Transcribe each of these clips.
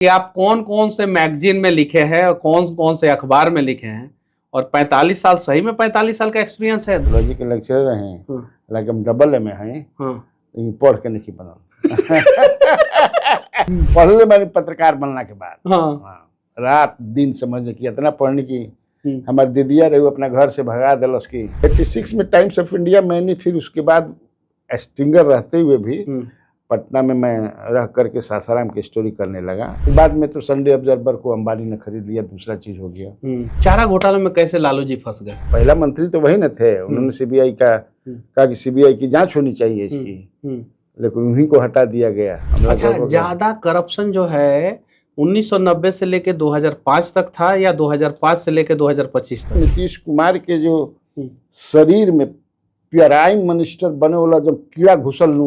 कि आप कौन कौन से मैगजीन में लिखे हैं और कौन कौन से अखबार में लिखे हैं, और 45 साल, सही में 45 साल का एक्सपीरियंस है? लॉजी के लेक्चरर रहे हैं, हालांकि हम डबल में हैं, लेकिन पढ़ के नहीं बनल। पढ़ले मैंने पत्रकार बनना के बाद रात दिन समझ कि इतना पढ़ने की हमारी दीदिया रही अपना घर से भगा दिलस की 86 में टाइम्स ऑफ इंडिया मैंने, फिर उसके बाद स्टिंगर रहते हुए भी पटना में मैं रह करके सासाराम की स्टोरी करने लगा। बाद में तो संडे ऑब्जर्वर को अंबानी ने खरीद लिया, दूसरा चीज हो गया। चारा घोटाले में कैसे लालू जी फंस गए? पहला मंत्री तो वही न थे, उन्होंने सीबीआई का कहा कि सीबीआई की जांच होनी चाहिए इसकी, लेकिन उन्हीं को हटा दिया गया। अच्छा, ज्यादा करप्शन जो है 1990 से लेके 2005 तक था या 2005 से लेके 2025 तक? नीतीश कुमार के जो शरीर में प्राइम मिनिस्टर बने वाला जब कीड़ा घुसल नू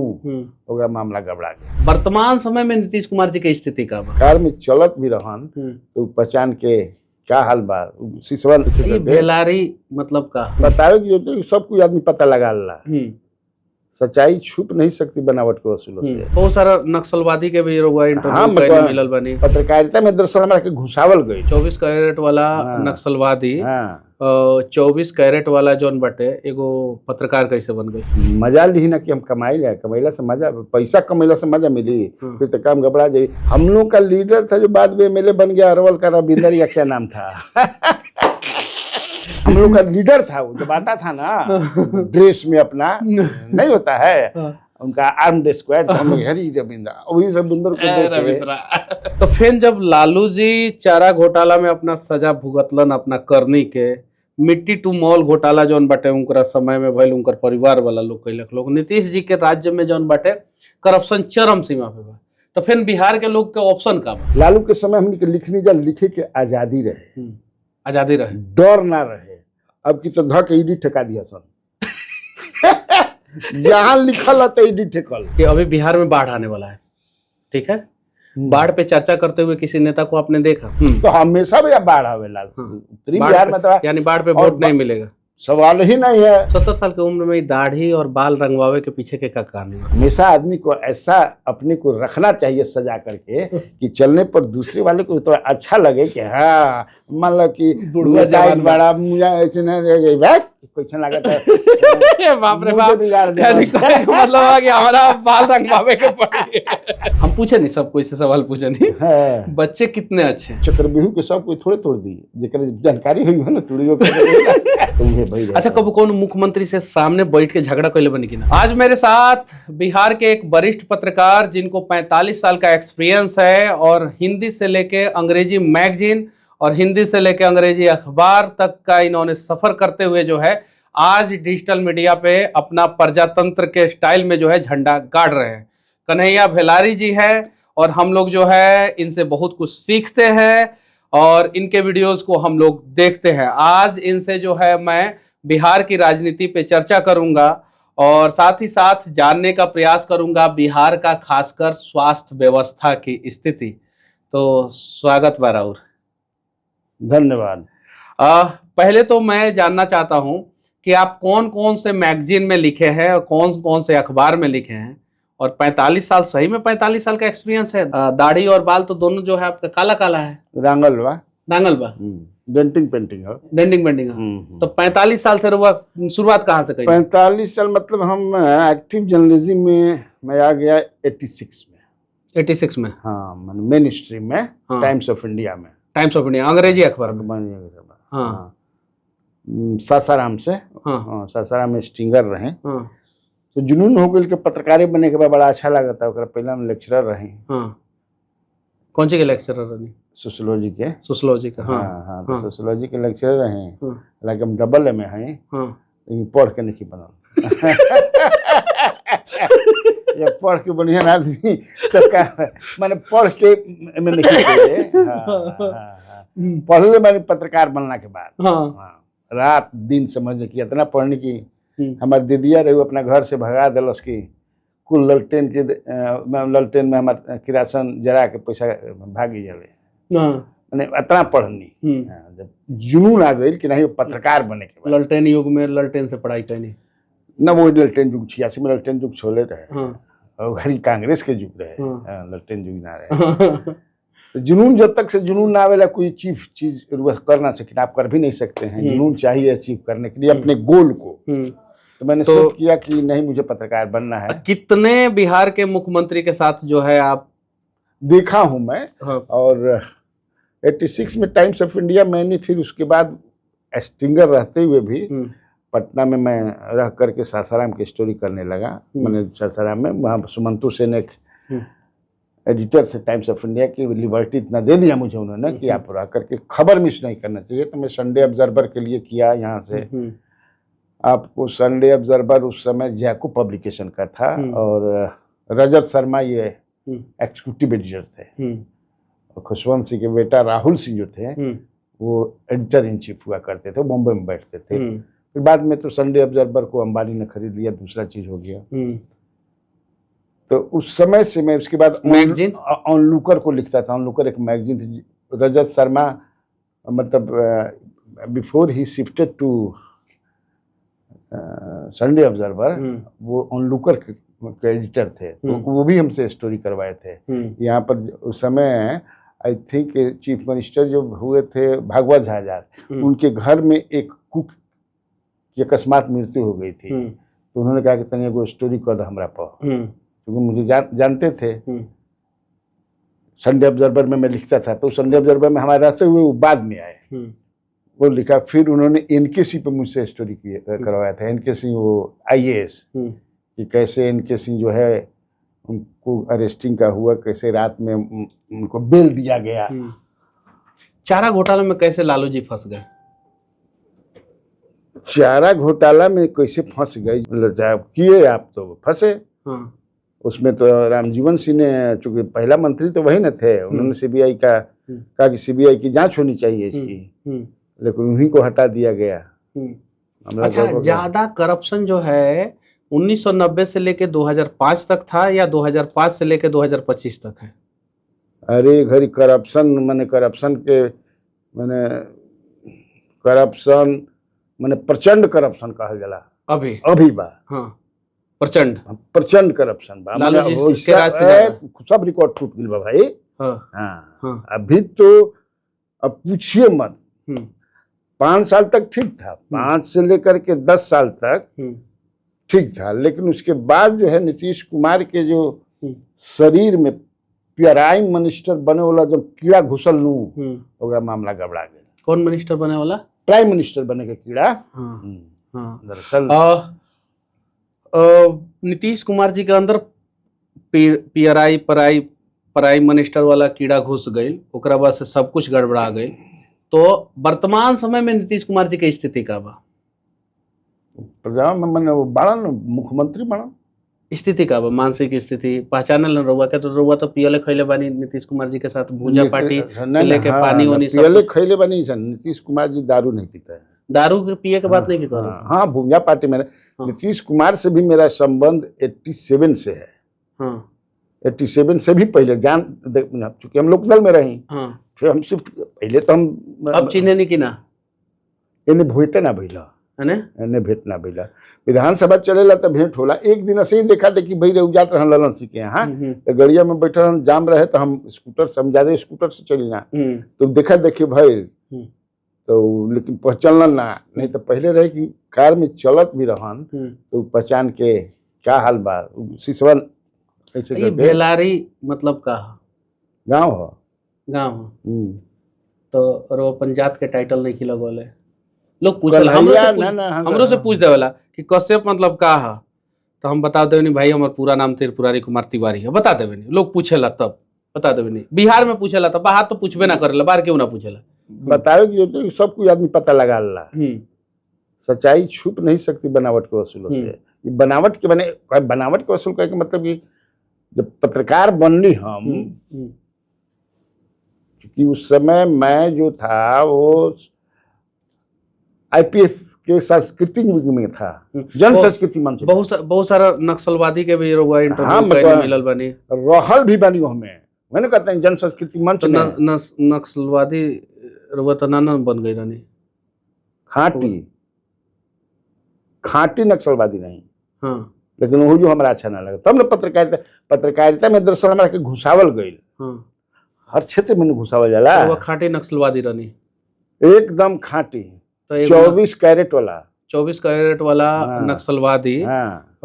ओकरा मामला गड़बड़ा गया। वर्तमान समय में नीतीश कुमार जी की स्थिति का कार में चलत भी रहन तो पहचान के क्या हाल बा सिसवन बेलारी मतलब का बतावे कि सब कुछ आदमी पता लगा ला, सच्चाई छुप नहीं सकती बनावट के वसूलों से। बहुत सारा नक्सलवादी के भी इंटरव्यू मिलल बनी। पत्रकारिता में दरअसल हमारा के घुसावल गई। 24 कैरेट वाला नक्सलवादी 24 कैरेट वाला जौन बटे एगो पत्रकार कैसे बन गई? मजा ली ना कि हम कमाई ले, कमैला से मजा, पैसा कमैला से मजा मिली, फिर तो काम घबरा जाये। हम लोग का लीडर था जो बाद में एमएलए बन गया, अरवल का रविंदर या क्या नाम था हम लोग का लीडर था वो, जब आता था ना ड्रेस में अपना नहीं होता है उनका आर्म्ड स्क्वाड, हरी रविंदर को। तो फिर जब लालू जी चारा घोटाला में अपना सजा भुगतलन अपना करनी के, मिट्टी टू मॉल घोटाला जौन बाटे उनका समय में भइल, उनकर परिवार वाला लोग कैलक लोग, नीतीश जी के राज्य में जौन बाटे करप्शन चरम सीमा पे बा, तो फिर बिहार के लोग के ऑप्शन का बा? लालू के समय हमने लिखने जा लिखे के आजादी रहे, आजादी रहे, डर ना रहे। अब की तो धक ईडी ठेका दिया सन जहां लिखल है तो ईडी ठेकल। कि अभी बिहार में बाढ़ आने वाला है, ठीक है, बाढ़ पे चर्चा करते हुए किसी नेता को आपने देखा? तो हमेशा भी बाढ़ आवेला उत्तरी बिहार में, तो यानी बाढ़ पे वोट नहीं मिलेगा, सवाल ही नहीं है। 70 साल की उम्र में दाढ़ी और बाल रंगवावे के पीछे के क्या कहानी? हमेशा आदमी को ऐसा अपने को रखना चाहिए सजा करके कि चलने पर दूसरे वाले को तो अच्छा लगे कि हाँ, मान लो कि बड़ा मुझे क्वेश्चन लगा था बाप रे बाप, मतलब कि हमारा बाल रंगवावे के पड़ी। हम पूछे नहीं, सब कोई से सवाल पूछे नहीं। बच्चे कितने अच्छे? चक्रव्यूह के सब कोई थोड़े तोड़ दी, जेकर जानकारी हुई हो ना तुड़ियों अच्छा, कब कौन मुख्यमंत्री से सामने बैठ के झगड़ा कैले बनी कि ना? आज मेरे साथ बिहार के एक वरिष्ठ पत्रकार जिनको 45 साल का एक्सपीरियंस है और हिंदी से लेके अंग्रेजी मैगजीन और हिंदी से लेके अंग्रेजी अखबार तक का इन्होंने सफर करते हुए जो है आज डिजिटल मीडिया पे अपना प्रजातंत्र के स्टाइल में जो है झंडा गाड़ रहे हैं। कन्हैया भेलारी जी है और हम लोग जो है इनसे बहुत कुछ सीखते हैं और इनके वीडियोस को हम लोग देखते हैं। आज इनसे जो है मैं बिहार की राजनीति पे चर्चा करूंगा और साथ ही साथ जानने का प्रयास करूंगा बिहार का खासकर स्वास्थ्य व्यवस्था की स्थिति। तो स्वागत बा राउर। धन्यवाद। पहले तो मैं जानना चाहता हूं कि आप कौन कौन से मैगजीन में लिखे हैं और कौन कौन से अखबार में लिखे हैं, और 45 साल, सही में 45 साल का एक्सपीरियंस है? दाढ़ी और बाल तो दोनों जो है आपका काला काला है। रांगल बा डेंटिंग पेंटिंग है, डेंटिंग पेंटिंग है। तो 45 साल से शुरुआत कहाँ से करी? 45 साल मतलब हम एक्टिव जर्नलिज्म में मैं आ गया 86 में। 86 में? हाँ, मेन स्ट्रीम में टाइम्स ऑफ इंडिया में। टाइम्स ऑफ इंडिया अंग्रेजी अखबार में? हाँ, सासाराम से। हाँ, सासाराम में स्टिंगर रहे। तो जुनून हो गई कि पत्रकारी बने के बाद बड़ा अच्छा लगा था। पहले हम लेक्चरर रहे। कौन सी के लेक्चरर रहे? सोशियोलॉजी के। सोशियोलॉजी का? हाँ, तो सोशियोलॉजी के लेक्चरर रहे, हालांकि हम डबल में हैं, लेकिन पढ़ के नहीं बनल। या पढ़ के बढ़िया आदमी तो क्या मैंने पढ़ के में नहीं पढ़ले मैंने पत्रकार बनना के बाद रात दिन समझ कि इतना पढ़ने की हमारी दीदिया रही अपना घर से भगा दिलस की कुल ललटेन में हमारे किरासन जरा के पैसा भागी जाले। मैंने इतना पढ़नी, जब जुनून आ गई कि नहीं पत्रकार बने के बाद। ललटेन युग में ललटेन से पढ़ाई करनी न, वो ललटेन युग 86 में ललटेन युग छोले रहे और घरी कांग्रेस के युग रहे, ललटेन युग ना रहे। जुनून जब तक से जुनून ना आवेला कोई चीफ चीज कर ना सके, आप कर भी नहीं सकते हैं। जुनून चाहिए अचीव करने के लिए अपने गोल को। तो मैंने सेट किया कि नहीं, मुझे पत्रकार बनना है। कितने बिहार के मुख्यमंत्री के साथ जो है आप देखा हूं मैं। और 86 में टाइम्स ऑफ इंडिया मैंने, फिर उसके बाद स्टिंगर रहते हुए भी पटना में मैं रह करके सासाराम की स्टोरी करने लगा। मैंने सासाराम में, वहाँ सुमंतु सेन एक एडिटर से टाइम्स ऑफ इंडिया की, लिबर्टी इतना दे दिया मुझे उन्होंने कि आप रह करके खबर मिस नहीं करना चाहिए। तो मैं संडे ऑब्जर्वर के लिए किया यहाँ से। आपको संडे ऑब्जर्वर उस समय जैको पब्लिकेशन का था, और रजत शर्मा ये एग्जीक्यूटिव एडिटर थे, और खुशवंत सिंह के बेटा राहुल सिंह जो थे वो एडिटर इन चीफ हुआ करते थे, मुंबई में बैठते थे। फिर बाद में तो संडे ऑब्जर्वर को अंबानी ने खरीद लिया, दूसरा चीज हो गया। तो उस समय से मैं उसके बाद मैगजीन ऑनलुकर को लिखता था। ऑनलुकर एक मैगजीन थी। रजत शर्मा मतलब बिफोर ही शिफ्टेड टू संडे ऑब्जर्वर, वो ऑनलुकर के एडिटर थे, तो वो भी हमसे स्टोरी करवाए थे। यहाँ पर उस समय आई थिंक चीफ मिनिस्टर जो हुए थे भागवत झाजार, उनके घर में एक कुक की अकस्मात मृत्यु हो गई थी। तो उन्होंने कहा कि तनिया को स्टोरी कर दो हमरा पर, क्योंकि मुझे जानते थे। संडे ऑब्जर्वर में मैं लिखता था, तो संडे ऑब्जर्वर में हमारे रहते हुए वो बाद में आए, वो लिखा। फिर उन्होंने एनके सिंह पे मुझसे स्टोरी करवाया था। एनके सिंह वो IAS, कि कैसे एनके सिंह जो है उनको अरेस्टिंग का हुआ, कैसे रात में उनको बेल दिया गया। चारा घोटाला में कैसे लालू जी फंस गए? चारा घोटाला में कैसे फंस गए किए आप तो फंसे। उसमें तो रामजीवन सिंह ने, चूंकि पहला मंत्री तो वही न थे, उन्होंने CBI का कहा कि CBI की जांच होनी चाहिए इसकी, लेकिन उन्हीं को हटा दिया गया। अच्छा, ज्यादा करप्शन जो है 1990 से लेके 2005 तक था या 2005 से लेके 2025 तक है? अरे घरी करप्शन मैंने प्रचंड करप्शन कहल जाला अभी बा। हाँ, प्रचंड करप्शन बा। सब रिकॉर्ड टूट गई बा भाई। हाँ। अभी तो अब पूछिए मत। 5 साल तक ठीक था, 5 से लेकर के 10 साल तक ठीक था, लेकिन उसके बाद जो है नीतीश कुमार के जो शरीर में प्राइम मिनिस्टर बने वाला जब कीड़ा घुसल नू, ओकरा मामला गड़बड़ा गया। कौन मिनिस्टर बने वाला? प्राइम मिनिस्टर बने के कीड़ा। दरअसल नीतीश कुमार जी के अंदर प्राइम मिनिस्टर वाला कीड़ा घुस गई, ओकरा बाद से सब कुछ गड़बड़ा गई। तो वर्तमान समय में नीतीश कुमार जी की स्थिति का बा? बड़ा मुख्यमंत्री बड़ा स्थिति का बा, मानसिक स्थिति पहचानल न रहुआ के? तो रहुआ तो पियले खैले बानी नीतीश कुमार जी के साथ, भूजा पार्टी से लेके पानी वानी सब पियले खैले बानी। नीतीश कुमार जी दारू नहीं पीता है। दारू पिए के बात नहीं की कर? हाँ, भूजा पार्टी में नीतीश कुमार से भी मेरा संबंध 87 से है। 87 से भी पहले चूंकि हम लोकदल में रही, फिर हम सिर्फ पहले तो हम अब चिन्हे नहीं की ना, इन्हें भेंटे ना भैला, भेंट ना भैला। विधानसभा चलेला तो भेंट होला। एक दिन ऐसे ही देखा देखी भाई रह जात रहन ललन सिंह के यहाँ, तो गड़िया में बैठे रहन, जाम रहे तो हम स्कूटर से, हम ज्यादा स्कूटर से चली ना, तो देखा देखी भाई तो, लेकिन पहचानल ना। नहीं तो पहले रहे कि कार में चलत भी रहन तो पहचान के क्या हाल बा सिसवन ऐसे। ये बेलारी मतलब का गाँव हो? गाँव हो। तो रो पंजाब के टाइटल नहीं खिला बोले लोग पूछल, हमरो से पूछ देवेला कि कश्यप मतलब का है, तो हम बता देवे नहीं भाई हमार पूरा नाम त्रिपुरारी कुमार तिवारी है, बता देवे नहीं। लोग पूछेला तब बता देवे नहीं। बिहार में पूछेला तब, बाहर तो पूछबे ना करेला, बाहर क्यों ना पूछेला? बतावे कि सब कुछ आदमी पता लगा ला। सच्चाई छुप नहीं सकती बनावट के वसूलों से। ये बनावट के वसूल का मतलब ये, जब पत्रकार बनली हम, क्योंकि उस समय मैं जो था वो IPF के सांस्कृतिक में था, जन संस्कृति मंच। बहुत सारा नक्सलवादी के भी इंटरव्यू मिलल बनी, रहल भी बनी हमें। मैंने कहते हैं जन संस्कृति मंच में नक्सलवादी तो नाना बन गई रानी। खाटी नक्सलवादी नहीं। लेकिन वो जो हमारा अच्छा ना लगा, तब न पत्रकारिता में दरअसल हमारा के घुसावल गई। हर क्षेत्र में घुसावा जाला, तो वो खाटी नक्सलवादी रहनी एकदम खाटी, तो 24 कैरेट वाला। 24 कैरेट वाला हाँ। नक्सलवादी, हाँ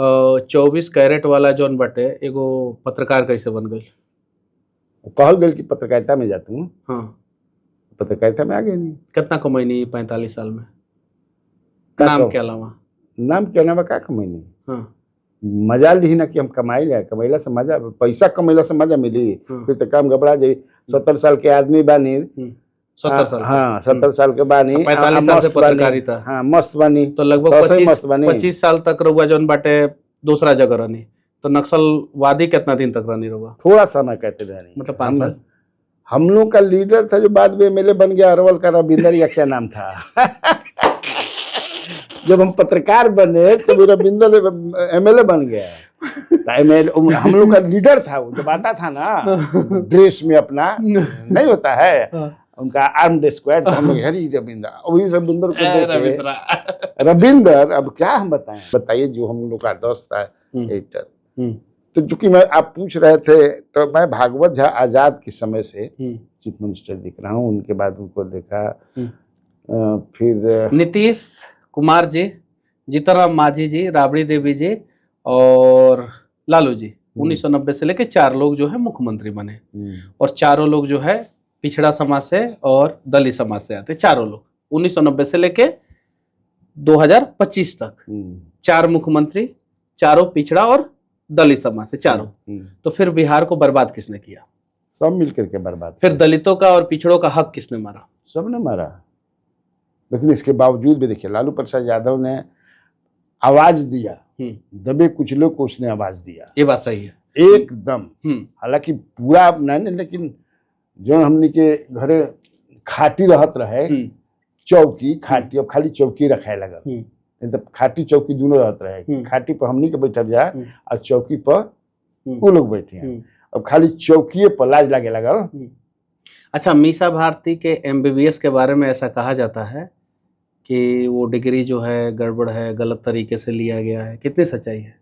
24 कैरेट वाला जौन बटे एगो पत्रकार कैसे बन गई? कहल गई कि पत्रकारिता में जाता हूँ, हाँ, पत्रकारिता में आगे नहीं। कितना कमैनी 45 साल में का नाम कहूं? के अलावा? नाम के अलावा का कमैनी? हाँ, मजा ली ना कि हम कमाई जाए, कमैला से मजा, पैसा कमैला से मजा मिली, हाँ। फिर तो काम घबरा जाई। 70 साल के आदमी बानी, 70 साल हाँ 70 साल के बानी, 45 साल से मस्त बानी, पत्रकारिता। हाँ मस्त बानी, तो लगभग तो सही मस्त बानी। 25 साल तक रहुआ जौन बाटे दूसरा जगह रहनी, तो नक्सलवादी कितना दिन तक रहनी रहुआ? थोड़ा समय कहते रहनी, मतलब 5 साल। हम लोग का लीडर था जो बाद में एमएलए बन गया, अरवल का रविंदर या क्या नाम था जब हम पत्रकार बने तो रविंदर एमएलए बन गया। हम लोग का लीडर था वो, जब आता था ना ड्रेस में अपना, नहीं होता है उनका आर्म्ड स्क्वाड, हम लोग हरी रविंदर, वही रविंदर को देखे रविंदर। अब क्या हम बताएं, बताइए जो हम लोग का दोस्त था एडिटर। तो चूंकि मैं, आप पूछ रहे थे, तो मैं भागवत झा आजाद के समय से चीफ मिनिस्टर दिख रहा हूँ, उनके बाद उनको देखा, फिर नीतीश कुमार जी, जीतनराम मांझी जी, राबड़ी देवी जी और लालू जी 1990 से लेके 4 लोग जो है मुख्यमंत्री बने, और चारों लोग जो है पिछड़ा समाज से और दलित समाज से आते, चारों लोग 1990 से लेके 2025 तक 4 मुख्यमंत्री, चारों पिछड़ा और दलित समाज से, चारों। तो फिर बिहार को बर्बाद किसने किया? सब मिलकर के बर्बाद। फिर दलितों का और पिछड़ों का हक किसने मारा? सबने मारा। लेकिन इसके बावजूद भी देखिए, लालू प्रसाद यादव ने आवाज दिया, दबे कुचले को उसने आवाज दिया। ये बात सही है एकदम। हालांकि पूरा नहीं, लेकिन जो हमने के घरे खाटी रहत रहे, चौकी खाटी, अब खाली चौकी रखे लगल, तो खाटी चौकी दोनों रहत रहे। खाटी पर हमनी के बैठब जा और चौकी पर वो लोग बैठे हैं, अब खाली चौकीए पर लाज लागे लगल। अच्छा, मीसा भारती के एमबीबीएस के बारे में ऐसा कहा जाता है कि वो डिग्री जो है गड़बड़ है, गलत तरीके से लिया गया है, कितनी सच्चाई है?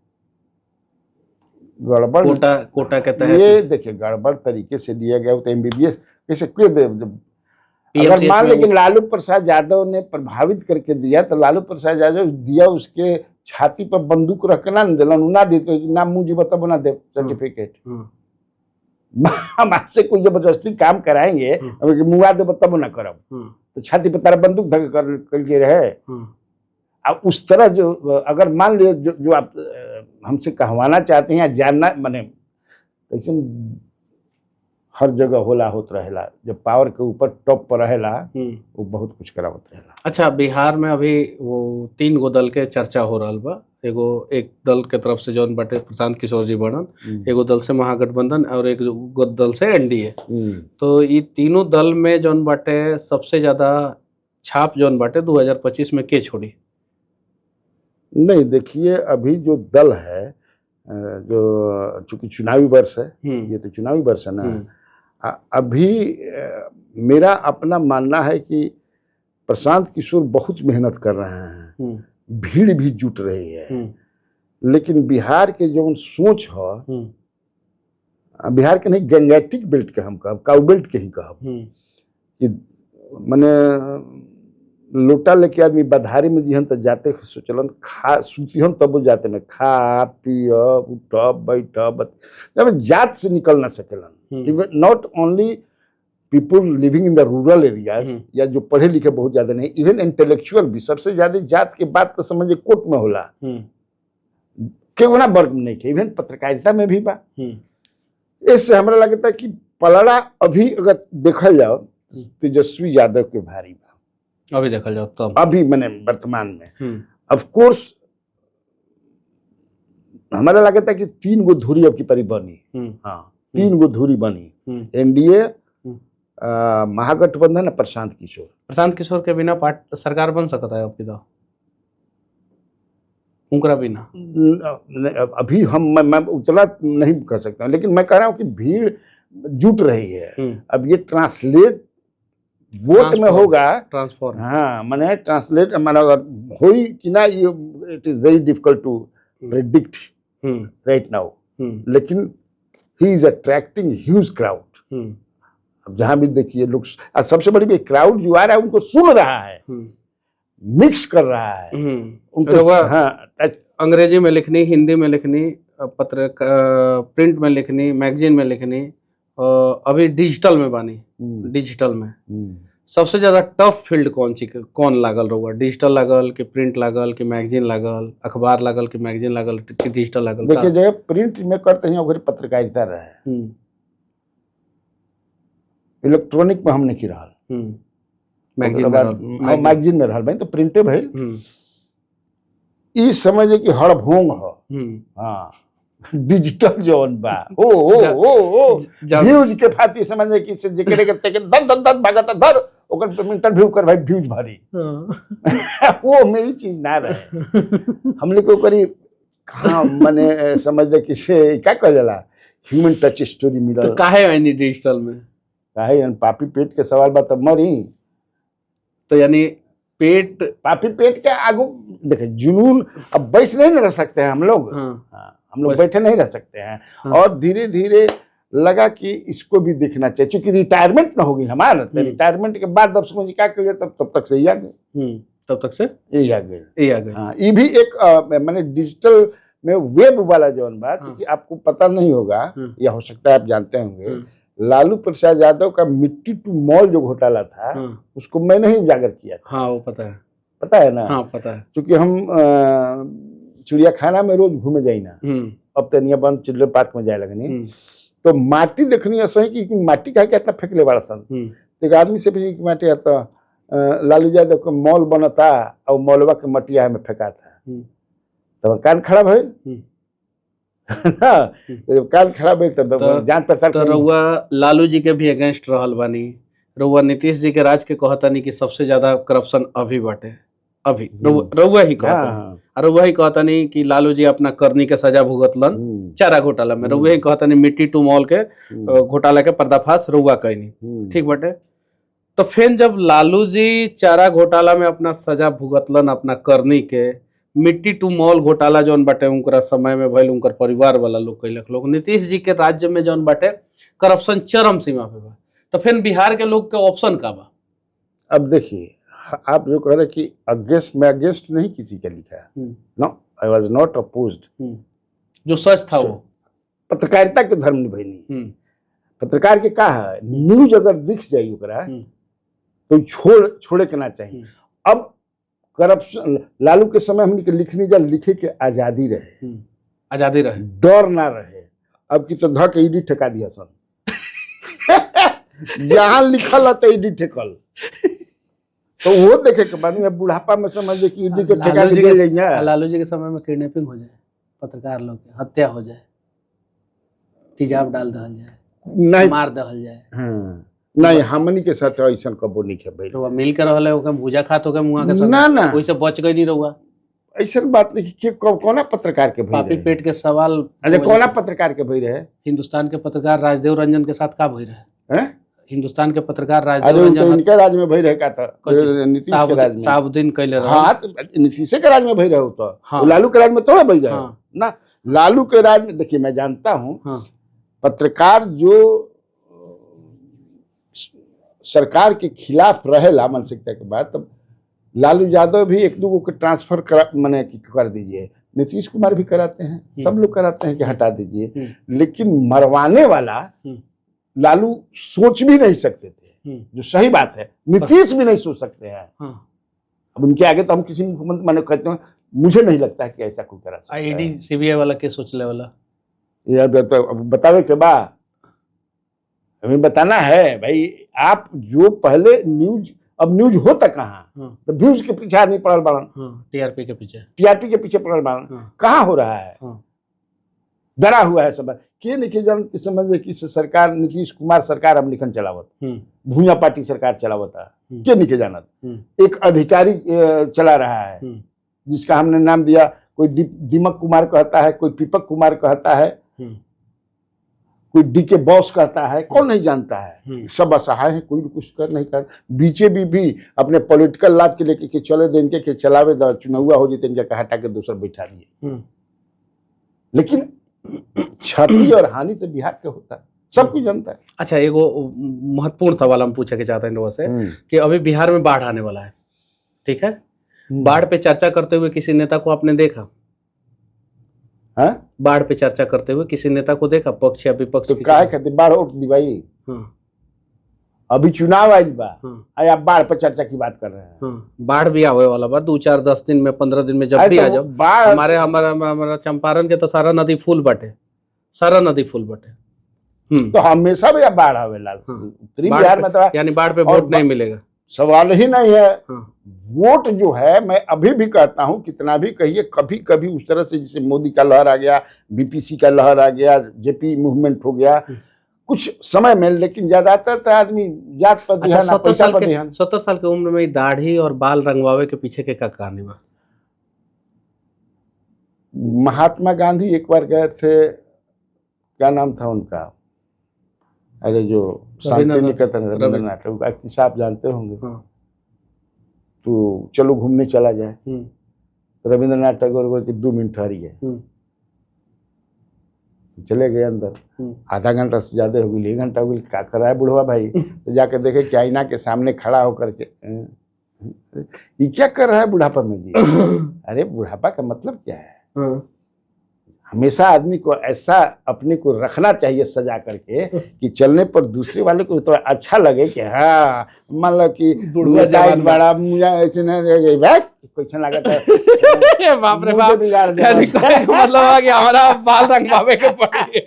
गड़बड़ कोटा के तहत ये देखिए, गड़बड़ तरीके से दिया गया तो एमबीबीएस कैसे क्यों दे? अगर मान लेकिन लालू प्रसाद यादव ने प्रभावित करके दिया, तो लालू प्रसाद यादव दिया, उसके छाती पर बंदूक रख के ना दिलन, ना दे तो नाम मुझे बता बना दे सर्टिफिकेट। हम आपसे कोई जबरदस्ती काम कराएंगे, मुआ दे तब ना करब, तो छाती पर तारा बंदूक धक करके रहे। अब उस तरह जो, अगर मान लिया जो आप हमसे कहवाना चाहते हैं या जानना, माने लेकिन हर जगह होला होत रहेला, जब पावर के ऊपर टॉप पर रहेला वो बहुत कुछ करावत रहेला। अच्छा, बिहार में अभी वो 3 गो दल के चर्चा हो रहा बा, एगो एक दल के तरफ से जौन बाटे प्रशांत किशोर जी बनन, एगो दल से महागठबंधन और एक दल से एनडीए। तो ये तीनों दल में जौन बाटे सबसे ज्यादा छाप जौन बाटे 2025 में के छोड़ी? नहीं, देखिए अभी जो दल है, जो चूंकि चुनावी वर्ष है, ये तो चुनावी वर्ष है ना, अभी मेरा अपना मानना है कि प्रशांत किशोर बहुत मेहनत कर रहे हैं, भीड़ भी जुट रही है, लेकिन बिहार के जो सोच है, बिहार के नहीं, गंगैटिक बेल्ट के हम कहब, काउ बेल्ट के ही कहब, कि माने लोटा लेके आदमी बधारी में जिहन तो जाते सोचलन, खा सुतिहन तब वो जाते में खा पियब उठब बैठब, जब जात से निकल ना सकेलन। Not only people living in the rural areas, या जो पढ़े लिखे बहुत ज्यादा नहीं, इवन इंटेलेक्चुअल भी, सबसे ज्यादा जात के बात तो समझे कोर्ट में होला, केवना वर्ग में नहीं के, इवन पत्रकारिता में भी बा। इससे हमरा लगता है कि पलड़ा अभी अगर देखा जाओ तेजस्वी यादव के भारी बा, अभी देखा जाओ तब, अभी मैंने वर्तमान में। ऑफ कोर्स हमारा लगता है कि 3 गो धुरी अब की परी बनी, हाँ 3 गो धुरी बनी, एनडीए, महागठबंधन, प्रशांत किशोर के बिना सरकार बन सकता है आपकी? तो उनका बिना अभी मैं उतना नहीं कर सकता, लेकिन मैं कह रहा हूँ कि भीड़ जुट रही है। अब ये ट्रांसलेट वोट में होगा, ट्रांसफॉर्म, हाँ मैंने ट्रांसलेट माना होई कि ना, ये it is very difficult to predict right now, लेकिन he is attracting huge crowd. अब जहां भी देखिए लोग, सबसे बड़ी क्राउड जो आ रहा है उनको सुन रहा है, मिक्स कर रहा है उनको। हाँ, अंग्रेजी में लिखनी, हिंदी में लिखनी, पत्र प्रिंट में लिखनी, मैगजीन में लिखनी, अभी डिजिटल में बानी। डिजिटल में सबसे ज्यादा टफ फील्ड कौन लागल रहुआ? डिजिटल लागल कि प्रिंट लागल कि मैगजीन लागल, अखबार लागल कि मैगजीन लागल कि डिजिटल लागल? देखिए जब प्रिंट में करते हैं और पत्रकारिता रहे, इलेक्ट्रॉनिक में हम नहीं रहा, मैगजीन में रहा भाई, तो प्रिंटे भइल ई समझे कि हड़भोंग हो। हाँ, डिजिटल जोन बा ओ व्यूज के फाती समझे कि से जेकरे के तेके दद भागत धर ओकर इंटरव्यू कर भाई व्यूज भरी। वो में ही चीज ना रहे, हमने को करी कहां माने समझे कि से क्या कहला ह्यूमन टच स्टोरी मिलल। तो काहे यानी डिजिटल में काहे पापी पेट के सवाल बा तब मरी। तो यानी पेट, पापी पेट के आगू देखे जुनून, अब बैठ नहीं रह सकते हैं हम लोग। हम लोग बैठे नहीं रह सकते हैं। और धीरे धीरे लगा कि इसको भी देखना चाहिए, क्योंकि रिटायरमेंट ना होगी हमारा, तो रिटायरमेंट के बाद दर्शकों जी क्या करिए, तब तक से ही आ गए, तब तक से यही आ गए। हाँ, ये भी एक मैंने डिजिटल में वेब वाला जो बात, क्योंकि आपको पता नहीं होगा या हो सकता है आप जानते होंगे, लालू प्रसाद यादव का मिट्टी टू मॉल जो घोटाला था, उसको मैंने ही उजागर किया था। हाँ, वो पता है ना। हाँ, पता है, क्योंकि हम चिड़ियाखाना में रोज घूमे जाई ना, अब तनिया बंद चिल्ड्रन पार्क में जाए लगनी, तो माटी देखनी ऐसा कि माटी का इतना फेंकले बड़ा सन। एक आदमी से पूछी कि माटी आता, लालू यादव का मॉल बनता और मॉलवा के मटिया में फेंका था, तो कान खड़ा भइल जब कान खड़ा भइल तब जान पड़ताल। तो रउआ लालू जी के भी अगेंस्ट रहल बानी, रउआ नीतीश जी के राज के कहतानी कि सबसे ज्यादा करप्शन अभी बाटे, अभी रउआ ही कहता, रउआ ही कहतानी कि लालू जी अपना करनी के सजा भुगतलन चारा घोटाला में, रउआ ही कहतानी मिट्टी टू मॉल के घोटाला के पर्दाफाश रउआ कहनी, ठीक बाटे। तो फिर जब लालू जी चारा घोटाला में अपना सजा भुगतलन अपना करनी के, मिट्टी टू मॉल घोटाला जौन बाटे उनका समय में भइल, उनकर परिवार वाला लोग कैलक लोग, नीतीश जी के राज्य में जौन बाटे करप्शन चरम सीमा पे बा, तो फिर बिहार के लोग के ऑप्शन का बा? अब देखिए, आप जो कह रहे कि अगेंस्ट, मैं अगेंस्ट नहीं किसी का लिखा है, no, I was not opposed, जो सच था वो पत्रकारिता के धर्म निभैनी। पत्रकार के का है, न्यूज अगर दिख जाए ओकरा तो छोड़े के ना चाहिए। अब करप्शन लालू के समय हमने लिखनी जा, लिखे के आजादी रहे, डर ना रहे। अब की तो धक ईडी ठेका दिया सन जहां लिखल है तो ईडी ठेकल, तो वो देखे के बाद में बुढ़ापा में समझ कि ईडी के ठेका के लेंगे। लालू जी के समय में किडनैपिंग हो जाए, पत्रकार लोग के हत्या हो जाए, तेजाब डाल दहल जाए, नहीं मार दहल जाए, नहीं, हमनी के साथ ऐसा कबो नहीं है भाई। रउआ मिल के रहले ओके भूजा खात होके मुआ के संग ना कोई से बच गई नहीं रउआ? ऐसा बात नहीं कि कोना पत्रकार के पापी पेट के सवाल। अच्छा, कोना पत्रकार के भई रहे? हिंदुस्तान के पत्रकार राजदेव रंजन के साथ का भई रहे? हिंदुस्तान के पत्रकार राजदेव रंजन, तो इनके राज में भई रहे का था, नीतीश के राज में साबुद्दीन कैले रहे। हां, तो नीतीश के राज में भई रहे हो तो लालू के राज में थोड़ा भई रहे ना। लालू के राज में देखिए, मैं जानता हूं पत्रकार जो सरकार के खिलाफ रहेला मानसिकता के बाद, तब लालू यादव भी एक दो को ट्रांसफर मैंने कर दीजिए, नीतीश कुमार भी कराते हैं, सब लोग कराते हैं कि हटा दीजिए, लेकिन मरवाने वाला लालू सोच भी नहीं सकते थे, जो सही बात है, नीतीश भी नहीं सोच सकते हैं। अब उनके आगे तो हम किसी मुख्यमंत्री मैंने कहते हैं, मुझे नहीं लगता है कि ऐसा कोई करा सकता है। ईडी सीबीआई वाला के सोचले वाला ये बतावे के बाद हमें बताना है भाई। आप जो पहले न्यूज, अब न्यूज होता कहाँ, तो व्यूज के पीछे आदमी पड़ल बाड़न, टीआरपी के पीछे पड़ल बाड़न, कहाँ हो रहा है? डरा हुआ है सब के लिखे जान की समझ कि सरकार, नीतीश कुमार सरकार अब निकन चलावत, भूया पार्टी सरकार चलावता के लिखे जानत, एक अधिकारी चला रहा है जिसका हमने नाम दिया, कोई दीमक कुमार कहता है, कोई पीपक कुमार कहता है, कोई डीके बॉस कहता है, कौन नहीं जानता है, सब असहाय है, कोई कुछ कर नहीं कर। बीजेपी भी अपने पॉलिटिकल लाभ के लेके के चले दे, इनके के चलावे द, चुनाव हो जाते इनके हटा के दूसरा बैठा दिए। लेकिन क्षति और हानि तो बिहार के होता है, सब कुछ जनता है। अच्छा, एगो महत्वपूर्ण सवाल हम पूछे के चाहते हैं लोगों से कि अभी बिहार में बाढ़ आने वाला है, ठीक है? बाढ़ पे चर्चा करते हुए किसी नेता को आपने देखा? हाँ? बाढ़ पे चर्चा करते हुए किसी नेता को देखा, पक्ष या विपक्ष? तो काहे कहते बाढ़ उठ दी भाई? हाँ। अभी चुनाव आइल बा, हाँ। आप बाढ़ पर चर्चा की बात कर रहे हैं। हाँ। बाढ़ भी आवे वाला बा, 2-4-10 दिन में, 15 दिन में, जब भी आ जाओ। बाढ़ हमारा चंपारण के तो सारा नदी फूल बटे, सारा नदी फूल बटे। तो हमेशा भी बाढ़ आवेला। उत्तरी बिहार में तो यानी बाढ़ पे वोट नहीं मिलेगा, सवाल ही नहीं है। वोट जो है, मैं अभी भी कहता हूं, कितना भी कहिए, कभी कभी उस तरह से जैसे मोदी का लहर आ गया, बीपीसी का लहर आ गया, जेपी मूवमेंट हो गया कुछ समय में, लेकिन ज्यादातर तो आदमी जात पर ध्यान, पैसा पर ध्यान। 70 साल की उम्र में दाढ़ी और बाल रंगवावे के पीछे के क्या कहानी बा? महात्मा गांधी एक बार गए थे, क्या नाम था उनका, अरे जो शांति निकेतन, रविंद्रनाथ टैगोर, किस्सा आप जानते होंगे। तो चलो घूमने चला जाए, रविंद्रनाथ टैगोर को 2 मिनट ठहरिए, चले गए अंदर। आधा घंटा से ज्यादा हो गई, 1 घंटा हो गई, क्या कर रहा है बुढ़वा भाई? तो जाके देखे कि आईना के सामने खड़ा होकर के, ये क्या कर रहा है बुढ़ापा में जी? अरे बुढ़ापा का मतलब क्या है? हमेशा आदमी को ऐसा अपने को रखना चाहिए सजा करके कि चलने पर दूसरे वाले को थोड़ा अच्छा लगे कि हाँ, मतलब कि बड़ा मुझे ऐसे नहीं क्वेश्चन लगा था। बाप रे बाप, मतलब है कि हमारा बाल रंगवावे के पड़ी।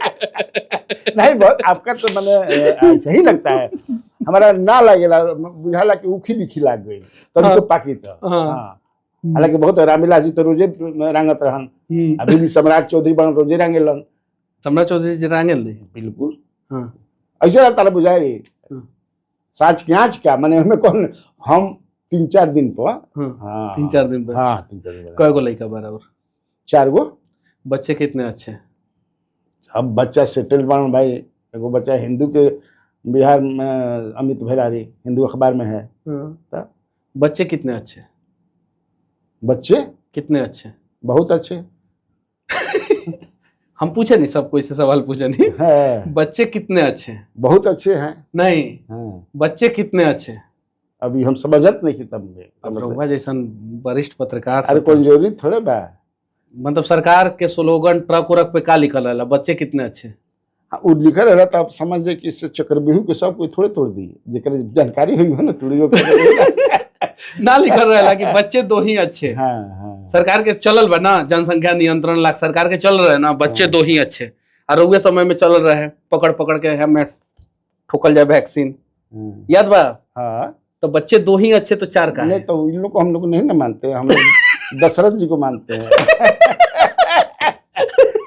नहीं, बहुत आपका तो मैंने सही लगता है, हमारा ना लगेला, बुझाला कि उखी बिखी लाग गई तब तो पाकी तो। हाँ, हालांकि बहुत रामविलास जी तो रोजे रंगत रहन, अभी भी सम्राट चौधरी बन रोजे रंगेलन। सम्राट चौधरी जी रंगेल नहीं? बिल्कुल। ऐसा रहता है, बुझाई साँच की आँच का, मैंने हमें कौन, हम 3-4 दिन पर। हाँ, 3-4 दिन पर। हाँ, 3-4 दिन। कई गो लड़का बराबर? 4 गो। बच्चे कितने अच्छे? अब बच्चा सेटल बन भाई, एगो बच्चा हिंदू के बिहार में, अमित भेलारी हिंदू अखबार में है। बच्चे कितने अच्छे? बच्चे कितने अच्छे? बहुत अच्छे। हम पूछे नहीं, सब कोई से सवाल पूछे नहीं है। बच्चे कितने अच्छे? बहुत अच्छे हैं। नहीं, बच्चे कितने अच्छे? अभी हम समझत नहीं कि तब जैसा वरिष्ठ पत्रकार, अरे कोई जरूरी थोड़े बा, मतलब सरकार के स्लोगन ट्रक उरक पे का लिखल है, बच्चे कितने अच्छे? हाँ, वो लिखल रहा तो आप समझ जाए कि इससे चक्रव्यूह के सब कोई थोड़े तोड़ दिए, जेकर जानकारी हुई हो ना तोड़ियो ना लिखल रहा कि बच्चे 2 ही अच्छे। हाँ। सरकार के चलल बा ना, जनसंख्या नियंत्रण लाख सरकार के चल रहे ना, बच्चे 2 ही अच्छे। और उस समय में चल रहे हैं, पकड़ पकड़ के हमें ठोकल जाए वैक्सीन, याद बा? हाँ। तो बच्चे 2 ही अच्छे तो 4 का नहीं, तो इन लोग को हम लोग नहीं ना मानते, हम लोग दशरथ जी को मानते हैं।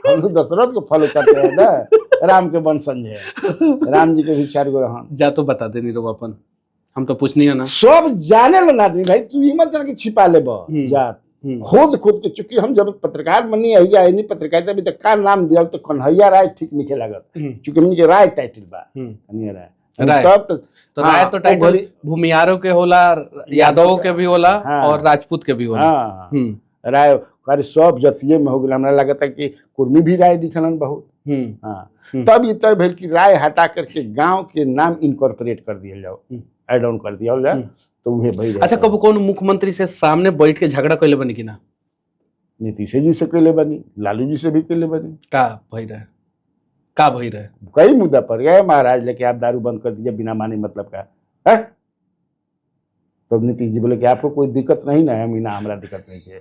हम लोग दशरथ को फॉलो करते हैं ना, राम के वंशज है, राम जी के भी 4 गो रहन। जा तो बता दे नीरो अपन, हम तो पूछनी है ना, सब जाने लो आदमी भाई, तू हिम्मत करके छिपा ले जात खुद के। चूंकि हम जब पत्रकार बनी है, पत्रकारिता अभी तक का नाम दिया तो कन्हैया राय ठीक नहीं लगत, चूंकि हमने राय टाइटल बा, कन्हैया राय। तब तो राय तो टाइटल भूमियारों के होला, यादवों के भी होला, और राजपूत के भी होला। राय कार्य सब जतिये में हो गया, हमरा लगता कि कुर्मी भी राय लिखलन बहुत। तब ये तय भेल कि राय हटा करके गांव के नाम इनकॉर्पोरेट कर दिया जाओ, एड ऑन कर दिया जाए, तो वह भाई। अच्छा, कब कौन मुख्यमंत्री से सामने बैठ के झगड़ा कैले बनी कि ना? नीतीश जी से कैले बनी, लालू जी से भी कैले बनी। का भई रहे कई मुद्दा पर गए, महाराज लेके आप दारू बंद कर दीजिए बिना माने मतलब का है। तो नीतीश जी बोले कि आपको कोई दिक्कत नहीं ना है? मीना हमारा दिक्कत नहीं है।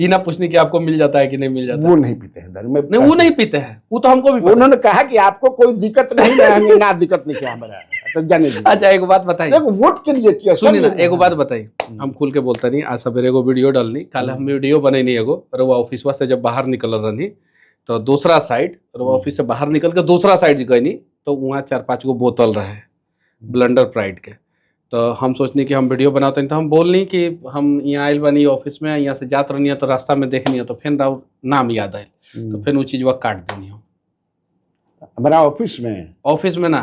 ये ना पूछने कि आपको मिल जाता है कि नहीं मिल जाता? वो नहीं पीते हैं दारू में, नहीं वो नहीं पीते हैं, वो तो हमको भी उन्होंने कहा कि आपको कोई दिक्कत नहीं है, ना दिक्कत नहीं है हमारा, तो जाने दीजिए। अच्छा, एक बात बताइए, वोट के लिए किया, सुनिए ना, एक बात बताइए, हम खुल के बोलता नहीं, आज सवेरे एगो वीडियो डालनी, कल हम वीडियो बने नहीं, एगो रउआ ऑफिसवा से जब बाहर निकल रही तो दूसरा साइड, रउआ ऑफिस से बाहर निकल के दूसरा साइड गई, तो वहाँ 4-5 गो बोतल रहे ब्लेंडर प्राइड के। तो हम सोचनी कि हम वीडियो बनाते हैं, तो हम बोलनी कि हम यहाँ आयल बनी ऑफिस में, यहाँ से जात रहनी है, तो रास्ता में देखनी है, तो फिर नाम याद आये, तो फिर वो चीज वह काट देनी हो हमारा ऑफिस में ना,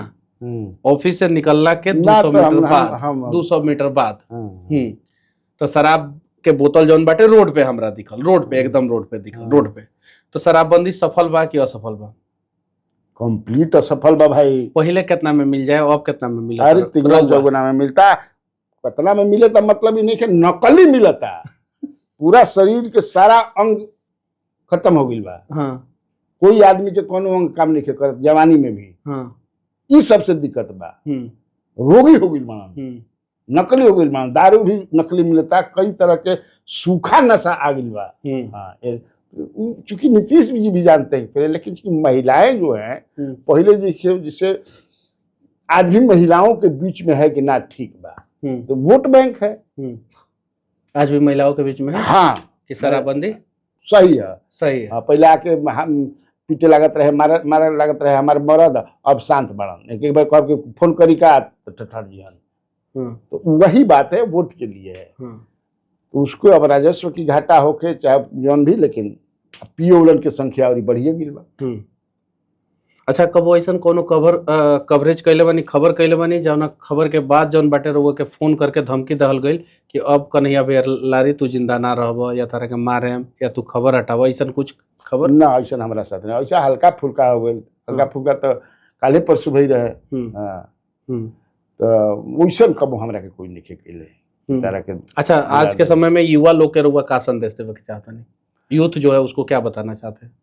ऑफिस से निकलना के 200 मीटर बाद तो शराब के बोतल जौन बाटे रोड पे हमरा दिखल, रोड पे एकदम रोड पे दिखल, रोड पे। तो शराबबंदी सफल बा कि असफल बा? कंप्लीट असफल बा भाई। पहले कितना में मिल जाए अब कितना में मिला? अरे तिगना चौगुना में मिलता, कितना में मिले तो मतलब ही नहीं कि नकली मिलता। पूरा शरीर के सारा अंग खत्म हो गई बा। हाँ। कोई आदमी के कोनो अंग काम नहीं करत जवानी में भी। हाँ। ई सबसे दिक्कत बा। रोगी हो गई मानन, नकली हो गई मानन, दारू भी नकली मिलता, कई तरह के सूखा नशा आ गई बा। हाँ, चूंकि नीतीश जी भी जानते हैं पहले, लेकिन महिलाएं जो हैं पहले जिसे आज भी महिलाओं के बीच में है कि ना ठीक बा, तो वोट बैंक है आज भी महिलाओं के बीच में है। हाँ, कि शराबबंदी सही है, सही है। हाँ, पहले आके पीटे लागत रहे, मारा लागत रहे हमारे मरद, अब शांत बढ़न, एक बार कह के फोन करी का तो ठठर जिहन। तो वही बात है, वोट के लिए है। तो उसको अब राजस्व की घाटा होके चाहे जौन भी, लेकिन पियोलन के संख्या और बढ़िए गिल बा। अच्छा, कब ऐसा कोनो कवरेज कैले बनी, खबर कैले बनी जौन खबर के बाद जौन बाटे रहुआ के फोन करके धमकी दहल गई कि अब कन्हैया बेलारी तू जिंदा ना रहब या तारा के मारे या तू खबर हटाव, ऐसा कुछ खबर? ना, ऐसा हमारा साथ नहीं, ऐसा हल्का फुल्का हो गई। हल्का फुल्का तो काले परसों भई रहे। तो वैसा कब हमरा के कोई नहीं कैले तारा के। अच्छा, आज के समय में युवा लोग के रहुआ का संदेश देवे के चाहता नहीं, यूथ जो है उसको क्या बताना चाहते हैं?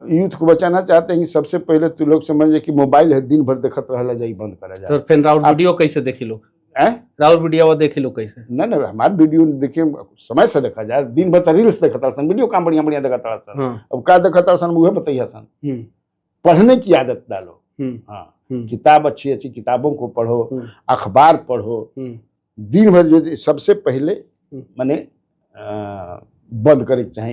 यूथ को बचाना चाहते हैं कि सबसे पहले तो लोग समझे कि मोबाइल है, दिन भर देखत रहला जाई, बंद करा जाए। तो फिर राउर वीडियो कैसे देखी लोग? राउर वीडियो देखी लोग कैसे? ना हमारे वीडियो देखिए समय से देखा जाए, दिन भर तो रील्स देखता सन, वीडियो काम बढ़िया बढ़िया देखता सन। अब का देखता सन वो बताइए सन। पढ़ने की आदत डालो। हाँ, किताब अच्छी किताबों को पढ़ो, अखबार पढ़ो, दिन भर जो सबसे पहले माने बंद करे चाहे।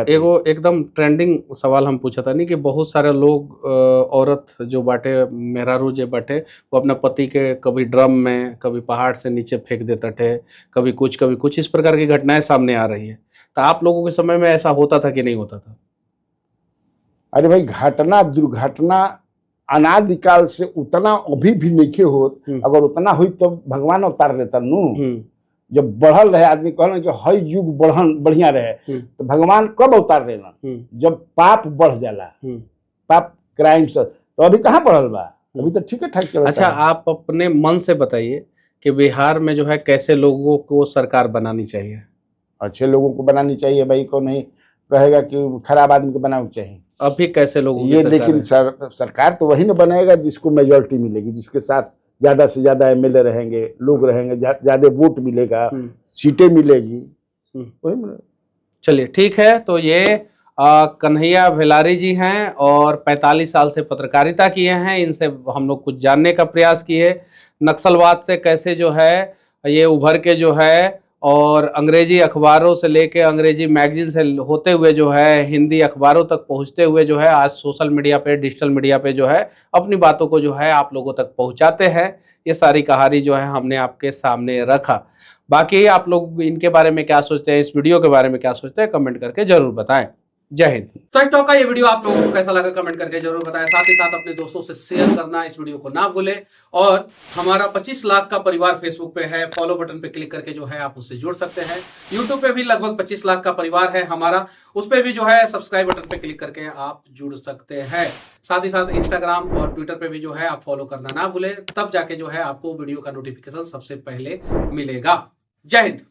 एगो एकदम ट्रेंडिंग सवाल हम पूछा था नहीं कि बहुत सारे लोग औरत जो बाटे मेहरारू जो बाटे वो अपना पति के कभी ड्रम में, कभी पहाड़ से नीचे फेंक देता थे, कभी कुछ इस प्रकार की घटनाएं सामने आ रही है। तो आप लोगों के समय में ऐसा होता था कि नहीं होता था? अरे भाई, घटना दुर्घटना अनादिकाल से उतना अभी भी नहीं हो। अगर उतना हुई तो भगवान अवतार लेता नू। जब बढ़ल रहे आदमी कहलन कि हई युग बढ़िया रहे, तो भगवान कब अवतार लेना? जब पाप बढ़ जाला, पाप क्राइम से। तो अभी कहाँ बढ़ल बा, अभी तो ठीक है ठाक चलता है। अच्छा, आप अपने मन से बताइए कि बिहार में जो है कैसे लोगों को सरकार बनानी चाहिए? अच्छे लोगों को बनानी चाहिए भाई, को नहीं कहेगा कि खराब आदमी को बनाना चाहिए। अभी कैसे लोगों ये लेकिन सरकार तो वही न बनेगा जिसको मेजोरिटी मिलेगी, जिसके साथ ज्यादा से ज्यादा एमएलए रहेंगे, लोग रहेंगे, ज्यादा वोट मिलेगा, सीटें मिलेगी, वही मिलेगा। चलिए ठीक है, तो ये कन्हैया बेलारी जी हैं और 45 साल से पत्रकारिता किए हैं। इनसे हम लोग कुछ जानने का प्रयास किए, नक्सलवाद से कैसे जो है ये उभर के जो है और अंग्रेजी अखबारों से लेके अंग्रेजी मैगजीन से होते हुए जो है हिंदी अखबारों तक पहुंचते हुए जो है आज सोशल मीडिया पे, डिजिटल मीडिया पे जो है अपनी बातों को जो है आप लोगों तक पहुंचाते हैं। ये सारी कहानी जो है हमने आपके सामने रखा। बाकी आप लोग इनके बारे में क्या सोचते हैं, इस वीडियो के बारे में क्या सोचते हैं, कमेंट करके जरूर बताएं। जय हिंद। सच टॉक का ये वीडियो आप लोगों को कैसा लगा कमेंट करके जरूर बताएं। साथ ही साथ अपने दोस्तों से शेयर करना इस वीडियो को ना भूलें। और हमारा 25 लाख का परिवार फेसबुक पे है, फॉलो बटन पे क्लिक करके जो है आप उससे जुड़ सकते हैं। यूट्यूब पे भी लगभग 25 लाख का परिवार है हमारा, उस पे भी जो है सब्सक्राइब बटन पे क्लिक करके आप जुड़ सकते हैं। साथ ही साथ इंस्टाग्राम और ट्विटर पे भी जो है आप फॉलो करना ना भूलें, तब जाके जो है आपको वीडियो का नोटिफिकेशन सबसे पहले मिलेगा। जय हिंद।